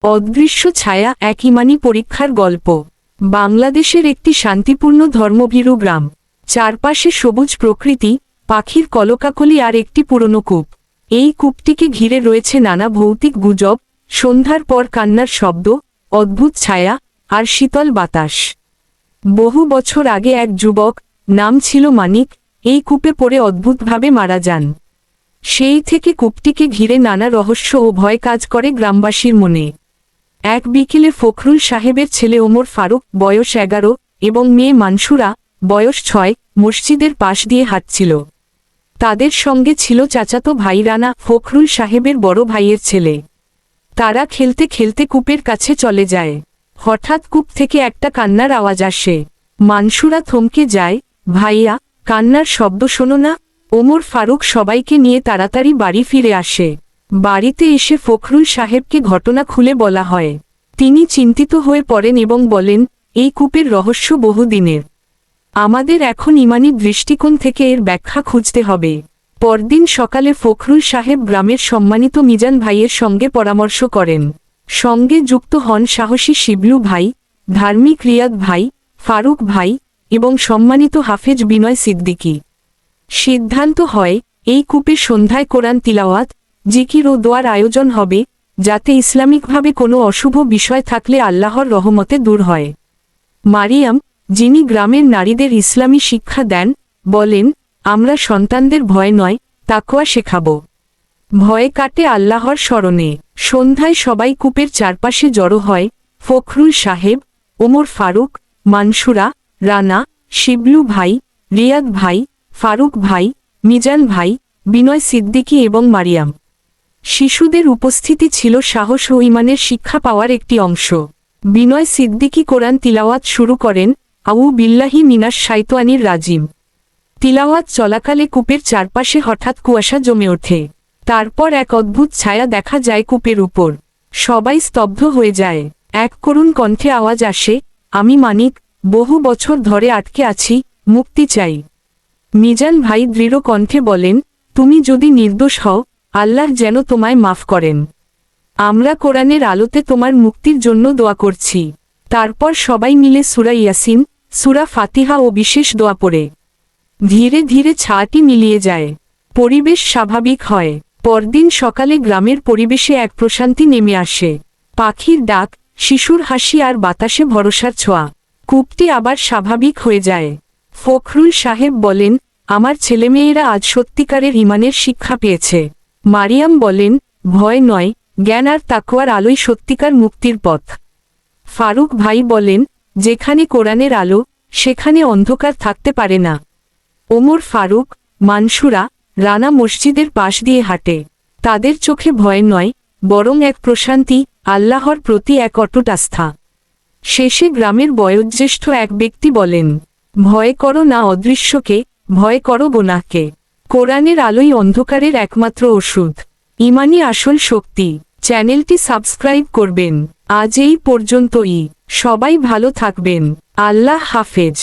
অদৃশ্য ছায়া, এক ইমানি পরীক্ষার গল্প। বাংলাদেশের একটি শান্তিপূর্ণ ধর্মভীরু গ্রাম। চারপাশে সবুজ প্রকৃতি, পাখির কলকাকলি আর একটি পুরনো কূপ। এই কূপটিকে ঘিরে রয়েছে নানা ভৌতিক গুজব, সন্ধ্যার পর কান্নার শব্দ, অদ্ভুত ছায়া আর শীতল বাতাস। বহু বছর আগে এক যুবক, নাম ছিল মানিক, এই কূপে পড়ে অদ্ভুতভাবে মারা যান। সেই থেকে কূপটিকে ঘিরে নানা রহস্য ও ভয় কাজ করে গ্রামবাসীর মনে। এক বিকেলে ফখরুল সাহেবের ছেলে ওমর ফারুক, বয়স 11, এবং মেয়ে মানসুরা, বয়স 6, মসজিদের পাশ দিয়ে হাঁটছিল। তাদের সঙ্গে ছিল চাচাতো ভাই রানা, ফখরুল সাহেবের বড় ভাইয়ের ছেলে। তারা খেলতে খেলতে কূপের কাছে চলে যায়। হঠাৎ কূপ থেকে একটা কান্নার আওয়াজ আসে। মানসুরা থমকে যায়। ভাইয়া, কান্নার শব্দ শোনো না। ওমর ফারুক সবাইকে নিয়ে তাড়াতাড়ি বাড়ি ফিরে আসে। বাড়িতে এসে ফখরুল সাহেবকে ঘটনা খুলে বলা হয়। তিনি চিন্তিত হয়ে পড়েন এবং বলেন, এই কূপের রহস্য বহুদিনের। আমাদের এখন ইমানি দৃষ্টিকোণ থেকে এর ব্যাখ্যা খুঁজতে হবে। পরদিন সকালে ফখরুল সাহেব গ্রামের সম্মানিত মিজান ভাইয়ের সঙ্গে পরামর্শ করেন। সঙ্গে যুক্ত হন সাহসী শিবলু ভাই, ধার্মিক রিয়াদ ভাই, ফারুক ভাই এবং সম্মানিত হাফেজ বিনয় সিদ্দিকী। সিদ্ধান্ত হয়, এই কূপে সন্ধ্যায় কোরআন তিলাওয়াত, জিকির ও দোয়ার আয়োজন হবে, যাতে ইসলামিকভাবে কোনো অশুভ বিষয় থাকলে আল্লাহর রহমতে দূর হয়। মারিয়াম, যিনি গ্রামের নারীদের ইসলামী শিক্ষা দেন, বলেন, আমরা সন্তানদের ভয় নয়, তাকওয়া শেখাব। ভয়ে কাটে আল্লাহর স্মরণে। সন্ধ্যায় সবাই কূপের চারপাশে জড়ো হয়। ফখরুল সাহেব, ওমর ফারুক, মানসুরা, রানা, শিবলু ভাই, রিয়াদ ভাই, ফারুক ভাই, মিজান ভাই, বিনয় সিদ্দিকী এবং মারিয়াম। শিশুদের উপস্থিতি ছিল সাহস ও ঈমানের শিক্ষা পাওয়ার একটি অংশ। বিনয় সিদ্দিকী কোরআন তিলাওয়াত শুরু করেন, আউ বিল্লাহি মিনাশ শাইতানির রাজিম। তিলাওয়াত চলাকালে কূপের চারপাশে হঠাৎ কুয়াশা জমে ওঠে। তারপর এক অদ্ভুত ছায়া দেখা যায় কূপের উপর। সবাই স্তব্ধ হয়ে যায়। এক করুণ কণ্ঠে আওয়াজ আসে, আমি মানিক, বহু বছর ধরে আটকে আছি, মুক্তি চাই। মিজান ভাই দৃঢ় কণ্ঠে বলেন, তুমি যদি নির্দোষ হও, আল্লাহ যেন তোমায় মাফ করেন। আমরা কোরআনের আলোতে তোমার মুক্তির জন্য দোয়া করছি। তারপর সবাই মিলে সূরা ইয়াসিন, সূরা ফাতিহা ও বিশেষ দোয়া পড়ে। ধীরে ধীরে ছায়াটি মিলিয়ে যায়। পরিবেশ স্বাভাবিক হয়। পরদিন সকালে গ্রামের পরিবেশে এক প্রশান্তি নেমে আসে। পাখির ডাক, শিশুর হাসি আর বাতাসে ভরসার ছোঁয়া। কূপটি আবার স্বাভাবিক হয়ে যায়। ফখরুল সাহেব বলেন, আমার ছেলেমেয়েরা আজ সত্যিকারের ঈমানের শিক্ষা পেয়েছে। মারিয়াম বলেন, ভয় নয়, জ্ঞান আর তাকওয়ার আলোই সত্যিকার মুক্তির পথ। ফারুক ভাই বলেন, যেখানে কোরআনের আলো, সেখানে অন্ধকার থাকতে পারে না। ওমর ফারুক, মানসুরা, রানা মসজিদের পাশ দিয়ে হাঁটে। তাদের চোখে ভয় নয়, বরং এক প্রশান্তি, আল্লাহর প্রতি এক অটুট আস্থা। শেষে গ্রামের বয়োজ্যেষ্ঠ এক ব্যক্তি বলেন, ভয় করো না অদৃশ্যকে, ভয় করো গুনাহকে। কোরআনের আলোই অন্ধকারের একমাত্র ওষুধ। ঈমানই আসল শক্তি। চ্যানেলটি সাবস্ক্রাইব করবেন। আজ এই পর্যন্তই। সবাই ভালো থাকবেন। আল্লাহ হাফেজ।